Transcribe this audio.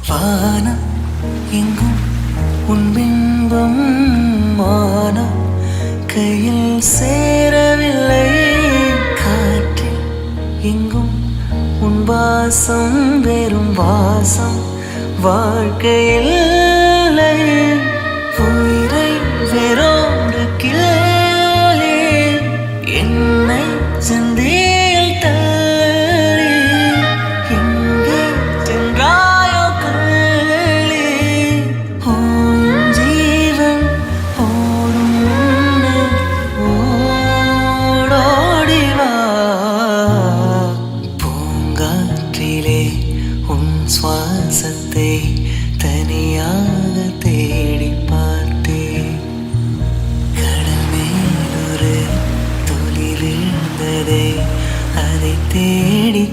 வானம் எங்கும் உன் பிம்பம் மானம் கையில் சேரவில்லை. காற்றில் எங்கும் உன் வாசம் வெறும் வாசம் வாழ்க்கையில் உயிரை வேறோடு கிளே என்னை சந்தியில் தள்ளி எங்கே சென்றாயோ கள்ளி உன் ஜீவன் ஓடும் முன்னே ஓடோடிவா. பூங்காற்றிலே உன் சுவாசத்தை தனியாக தேடி பார்த்தேன். கடல் மேலொரு துளி விழுந்ததே அதை தேடி